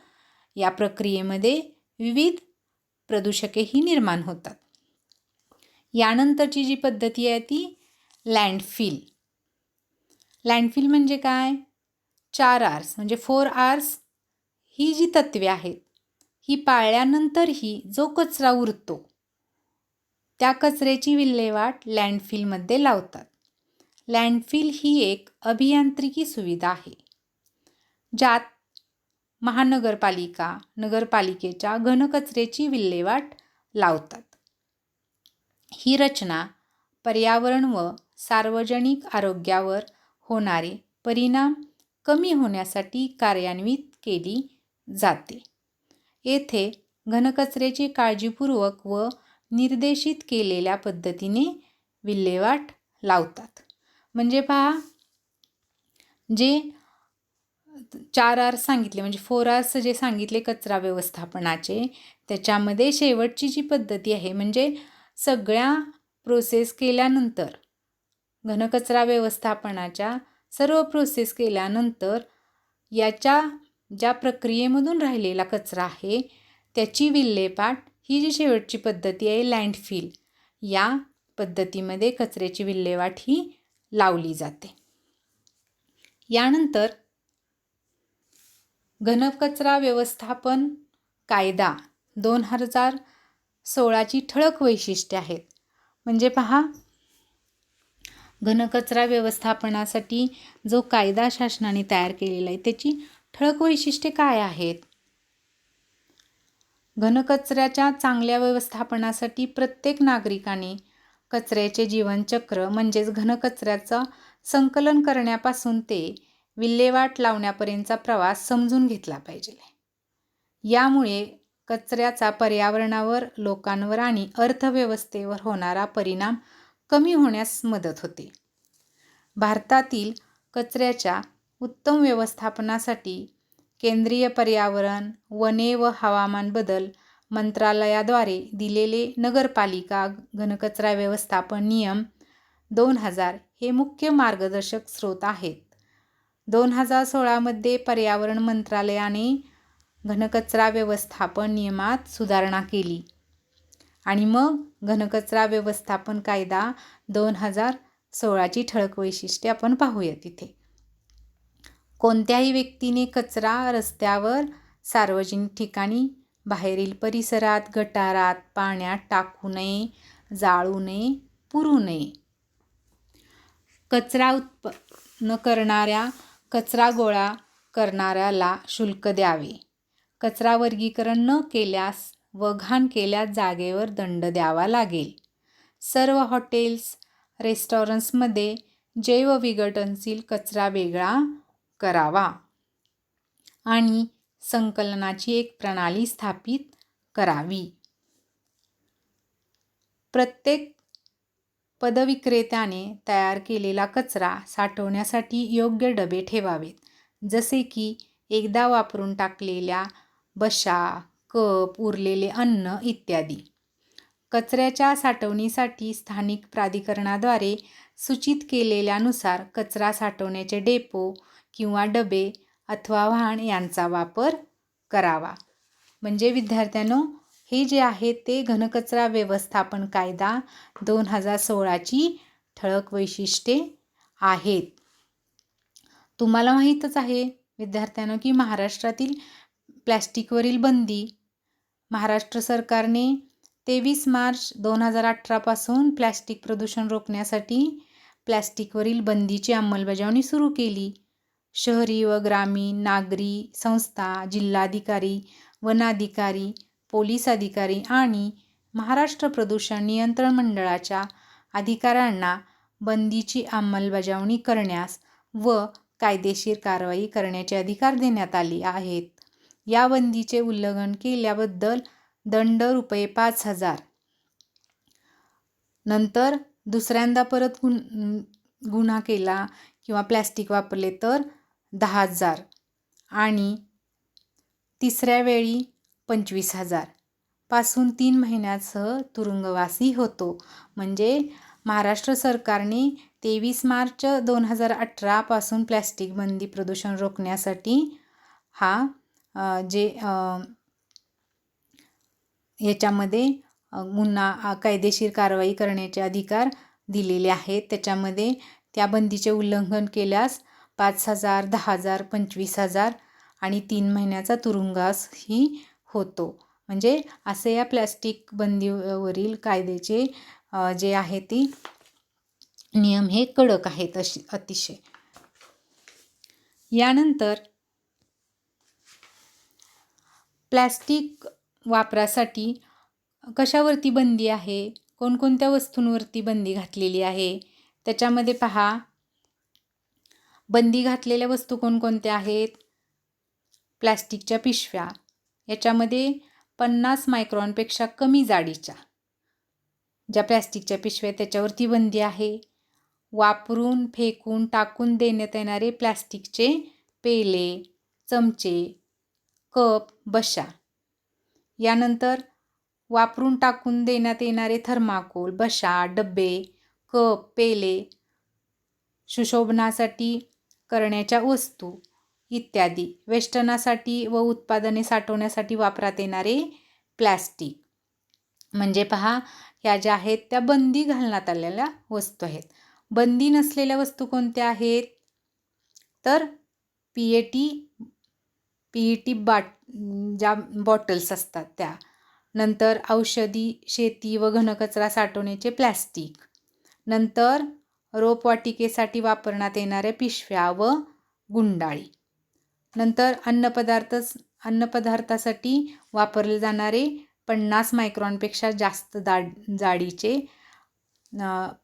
या प्रक्रियेमध्ये विविध प्रदूषकेही निर्माण होतात. यानंतरची जी पद्धती आहे ती लँडफिल. लँडफिल म्हणजे काय? 4 Rs म्हणजे 4 Rs ही जी तत्वे आहेत ही पाळल्यानंतरही जो कचरा उरतो त्या कचऱ्याची विल्हेवाट लँडफिलमध्ये लावतात. लँडफिल ही एक अभियांत्रिकी सुविधा आहे ज्यात महानगरपालिका, नगरपालिकेच्या घनकचऱ्याची विल्हेवाट लावतात. ही रचना पर्यावरण व सार्वजनिक आरोग्यावर होणारे परिणाम कमी होण्यासाठी कार्यान्वित केली जाते. येथे घनकचऱ्याची काळजीपूर्वक व निर्देशित केलेल्या पद्धतीने विल्हेवाट लावतात. म्हणजे पहा, जे 4 Rs सांगितले म्हणजे 4 Rs जे सांगितले कचरा व्यवस्थापनाचे, त्याच्यामध्ये शेवटची जी पद्धती आहे म्हणजे सगळ्या प्रोसेस केल्यानंतर घनकचरा व्यवस्थापनाच्या सर्व प्रोसेस केल्यानंतर याच्या ज्या प्रक्रियेमधून राहिलेला कचरा आहे त्याची विल्हेवाट ही जी शेवटची पद्धती आहे लँडफिल या पद्धतीमध्ये कचऱ्याची विल्हेवाट ही लावली जाते. यानंतर घनकचरा व्यवस्थापन कायदा 2016ची ठळक वैशिष्ट्ये आहेत. म्हणजे पहा, घनकचरा व्यवस्थापनासाठी जो कायदा शासनाने तयार केलेला आहे त्याची ठळक वैशिष्ट्ये काय आहेत? घनकचऱ्याच्या चांगल्या व्यवस्थापनासाठी प्रत्येक नागरिकाने कचऱ्याचे जीवनचक्र म्हणजेच घनकचऱ्याचं संकलन करण्यापासून ते विल्हेवाट लावण्यापर्यंतचा प्रवास समजून घेतला पाहिजे. यामुळे कचऱ्याचा पर्यावरणावर, लोकांवर आणि अर्थव्यवस्थेवर होणारा परिणाम कमी होण्यास मदत होते. भारतातील कचऱ्याच्या उत्तम व्यवस्थापनासाठी केंद्रीय पर्यावरण, वने व हवामान बदल मंत्रालयाद्वारे दिलेले नगरपालिका घनकचरा व्यवस्थापन नियम 2000 हे मुख्य मार्गदर्शक स्रोत आहेत. 2016 मध्ये पर्यावरण मंत्रालयाने घनकचरा व्यवस्थापन नियमात सुधारणा केली आणि मग घनकचरा व्यवस्थापन कायदा 2016ची ठळक वैशिष्ट्ये आपण पाहूया तिथे. कोणत्याही व्यक्तीने कचरा रस्त्यावर, सार्वजनिक ठिकाणी, बाहेरील परिसरात, गटारात, पाण्यात टाकू नये, जाळू नये, पुरू नये. कचरा उत्पन्न करणाऱ्या, कचरा गोळा करणाऱ्याला शुल्क द्यावे. कचरा वर्गीकरण न केल्यास व घाण केल्यास जागेवर दंड द्यावा लागेल. सर्व हॉटेल्स, रेस्टॉरंट्समध्ये जैवविघटनशील कचरा वेगळा करावा आणि संकलनाची एक प्रणाली स्थापित करावी. प्रत्येक पदविक्रेत्याने तयार केलेला कचरा साठवण्यासाठी योग्य डबे ठेवावेत, जसे की एकदा वापरून टाकलेल्या बशा, कप, उरलेले अन्न इत्यादी. कचऱ्याच्या साठवणीसाठी स्थानिक प्राधिकरणाद्वारे सूचित केलेल्यानुसार कचरा साठवण्याचे डेपो किंवा डबे अथवा वाहन यांचा वापर करावा. म्हणजे विद्यार्थ्यांनो, हे जे आहे ते घनकचरा व्यवस्थापन कायदा 2016ची ठळक वैशिष्ट्ये आहेत. तुम्हाला माहीतच आहे विद्यार्थ्यांनो की महाराष्ट्रातील प्लॅस्टिकवरील बंदी, महाराष्ट्र सरकारने 23 मार्च 2018 पासून प्लॅस्टिक प्रदूषण रोखण्यासाठी प्लॅस्टिकवरील बंदीची अंमलबजावणी सुरू केली. शहरी व ग्रामीण नागरी संस्था, जिल्हाधिकारी, वनाधिकारी, पोलीस अधिकारी आणि महाराष्ट्र प्रदूषण नियंत्रण मंडळाच्या अधिकाऱ्यांना बंदीची अंमलबजावणी करण्यास व कायदेशीर कारवाई करण्याचे अधिकार देण्यात आले आहेत. या बंदीचे उल्लंघन केल्याबद्दल दंड ₹5,000. नंतर दुसऱ्यांदा परत गुन्हा केला किंवा प्लॅस्टिक वापरले तर 10,000 आणि तिसऱ्या वेळी 25,000 पासून 3 महिन्यासह तुरुंगवासी होतो. म्हणजे महाराष्ट्र सरकारने 23 मार्च 2018 पासून प्लॅस्टिक बंदी प्रदूषण रोखण्यासाठी हा याच्यामध्ये गुन्हा कायदेशीर कारवाई करण्याचे अधिकार दिलेले आहेत. त्याच्यामध्ये त्या बंदीचे उल्लंघन केल्यास 5,000, 10,000, 25,000 आणि 3 महिन्याचा तुरुंगवासही होतो. म्हणजे असे या प्लॅस्टिक बंदीवरील कायद्याचे जे आहे ती नियम हे कडक आहेत अतिशय. यानंतर प्लॅस्टिक वापरासाठी कशावरती बंदी आहे, कोणकोणत्या वस्तूंवरती बंदी घातलेली आहे, त्याच्यामध्ये पहा. बंदी घातलेल्या वस्तू कोणकोणत्या आहेत? प्लॅस्टिकच्या पिशव्या, याच्यामध्ये 50 मायक्रॉनपेक्षा कमी जाडीच्या ज्या प्लॅस्टिकच्या पिशव्या त्याच्यावरती बंदी आहे. वापरून, फेकून, टाकून देण्यात येणारे प्लॅस्टिकचे पेले, चमचे, कप, बशा. यानंतर वापरून टाकून देण्यात येणारे थर्माकोल, बशा, डबे, कप, पेले, सुशोभनासाठी करण्याच्या वस्तू इत्यादी. वेष्टनासाठी व उत्पादने साठवण्यासाठी वापरात येणारे प्लॅस्टिक. म्हणजे पहा, ह्या ज्या आहेत त्या बंदी घालण्यात आलेल्या वस्तू आहेत. बंदी नसलेल्या वस्तू कोणत्या आहेत? तर PET ज्या बॉटल्स असतात त्या. नंतर औषधी, शेती व घनकचरा साठवण्याचे प्लॅस्टिक. नंतर रोपवाटिकेसाठी वापरण्यात येणाऱ्या पिशव्या व गुंडाळी. नंतर अन्नपदार्थासाठी वापरले जाणारे 50 मायक्रॉनपेक्षा जास्त जाडीचे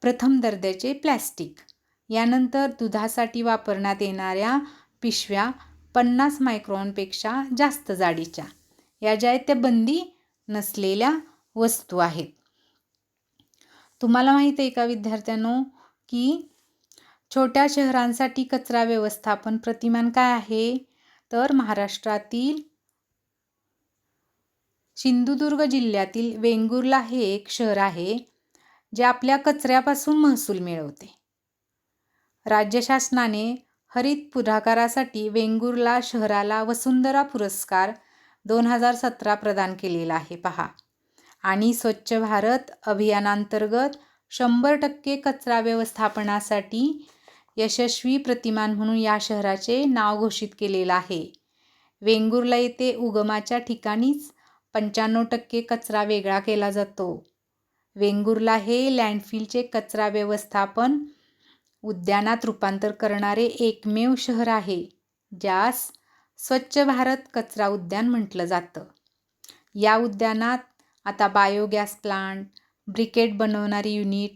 प्रथम दर्जाचे प्लॅस्टिक. यानंतर दुधासाठी वापरण्यात येणाऱ्या पिशव्या 50 मायक्रॉनपेक्षा जास्त जाडीच्या. या ज्या आहेत त्या बंदी नसलेल्या वस्तू आहेत. तुम्हाला माहीत आहे का विद्यार्थ्यांनो की छोट्या शहरांसाठी कचरा व्यवस्थापन प्रतिमान काय आहे? तर महाराष्ट्रातील सिंधुदुर्ग जिल्ह्यातील वेंगुर्ला हे एक शहर आहे जे आपल्या कचऱ्यापासून महसूल मिळवते. राज्य शासनाने हरित पुढाकारासाठी वेंगुर्ला शहराला वसुंधरा पुरस्कार 2017 प्रदान केलेला आहे पहा. आणि स्वच्छ भारत अभियानांतर्गत 100% कचरा व्यवस्थापनासाठी यशस्वी प्रतिमान म्हणून या शहराचे नाव घोषित केलेलं आहे. वेंगुर्ला येथे उगमाच्या ठिकाणीच 95% कचरा वेगळा केला जातो. वेंगुर्ला हे लँडफिलचे कचरा व्यवस्थापन उद्यानात रूपांतर करणारे एकमेव शहर आहे ज्यास स्वच्छ भारत कचरा उद्यान म्हटलं जातं. या उद्यानात आता बायोगॅस प्लांट, ब्रिकेट बनवणारी युनिट,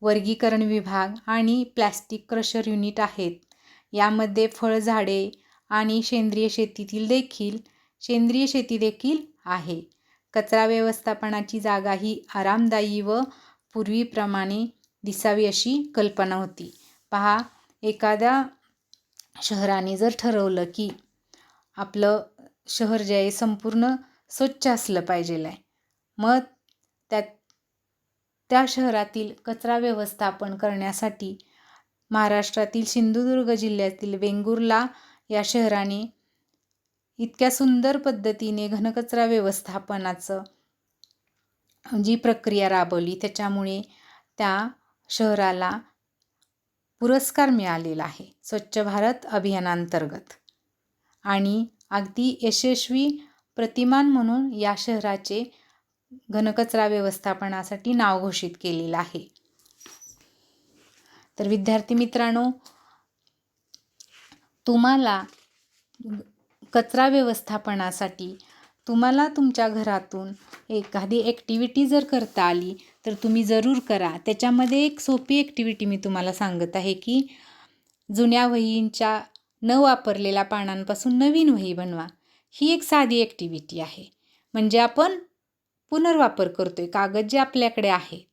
वर्गीकरण विभाग आणि प्लॅस्टिक क्रशर युनिट आहेत. यामध्ये फळझाडे आणि सेंद्रिय शेती देखील आहे. कचरा व्यवस्थापनाची जागा ही आरामदायी व पूर्वीप्रमाणे दिसावी अशी कल्पना होती. पहा, एखाद्या शहराने जर ठरवलं की आपलं शहर जे आहे संपूर्ण स्वच्छ असलं पाहिजे आहे, मग त्या शहरातील कचरा व्यवस्थापन करण्यासाठी महाराष्ट्रातील सिंधुदुर्ग जिल्ह्यातील वेंगुर्ला या शहराने इतक्या सुंदर पद्धतीने घनकचरा व्यवस्थापनाचं जी प्रक्रिया राबवली त्याच्यामुळे त्या शहराला पुरस्कार मिळालेला आहे स्वच्छ भारत अभियानांतर्गत. आणि अगदी यशस्वी प्रतिमान म्हणून या शहराचे घनकचरा व्यवस्थापनासाठी नाव घोषित केलेलं आहे. तर विद्यार्थी मित्रांनो, तुम्हाला कचरा व्यवस्थापनासाठी तुम्हाला तुमच्या घरातून एखादी ॲक्टिव्हिटी जर करता आली तर तुम्ही जरूर करा. त्याच्यामध्ये एक सोपी ॲक्टिव्हिटी मी तुम्हाला सांगत आहे की जुन्या वहींच्या न वापरलेल्या पानांपासून नवीन वही बनवा. ही एक साधी ॲक्टिव्हिटी आहे. म्हणजे आपण पुनर्वापर करतोय. कागद जे आपल्याकडे आहे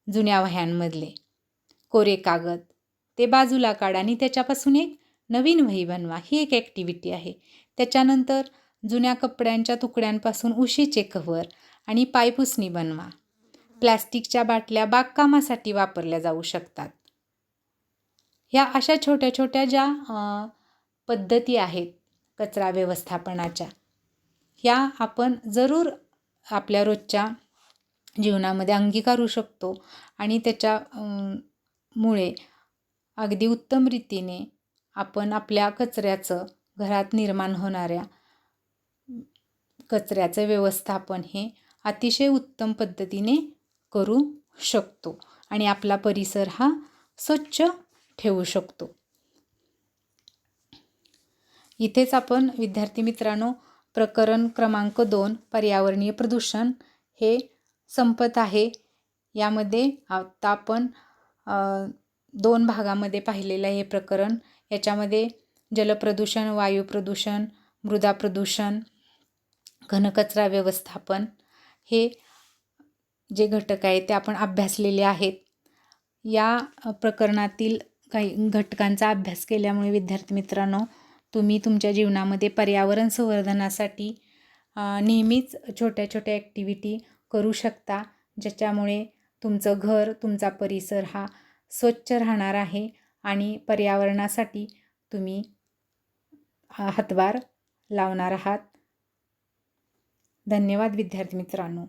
जुन्या वह्यांमधले कोरे कागद ते बाजूला काढा आणि त्याच्यापासून एक नवीन वही बनवा. ही एक ॲक्टिव्हिटी आहे. त्याच्यानंतर जुन्या कपड्यांच्या तुकड्यांपासून उशीचे कव्हर आणि पायपुसणी बनवा. प्लॅस्टिकच्या बाटल्या बागकामासाठी वापरल्या जाऊ शकतात. ह्या अशा छोट्या छोट्या ज्या पद्धती आहेत कचरा व्यवस्थापनाच्या, ह्या आपण जरूर आपल्या रोजच्या जीवनामध्ये अंगीकारू शकतो आणि त्याच्यामुळे अगदी उत्तम रीतीने आपण आपल्या कचऱ्याचं, घरात निर्माण होणाऱ्या कचऱ्याचं व्यवस्थापन हे अतिशय उत्तम पद्धतीने करू शकतो आणि आपला परिसर हा स्वच्छ ठेवू शकतो. इथेच आपण विद्यार्थी मित्रांनो प्रकरण क्रमांक 2 पर्यावरणीय प्रदूषण हे संपत आहे. यामध्ये आता आपण 2 भागामध्ये पाहिलेलं आहे हे प्रकरण. याच्यामध्ये जलप्रदूषण, वायू प्रदूषण, मृदा प्रदूषण, घनकचरा व्यवस्थापन हे जे घटक आहेत ते आपण अभ्यासलेले आहेत. या प्रकरणातील काही घटकांचा अभ्यास केल्यामुळे विद्यार्थी मित्रांनो तुम्ही तुमच्या जीवनामध्ये पर्यावरण संवर्धनासाठी नेहमीच छोट्या छोट्या ॲक्टिव्हिटी करू शकता, ज्याच्यामुळे तुमचं घर, तुमचा परिसर हा स्वच्छ राहणार आहे आणि पर्यावरणासाठी तुम्ही हातभार लावणार आहात. धन्यवाद विद्यार्थी मित्रांनो.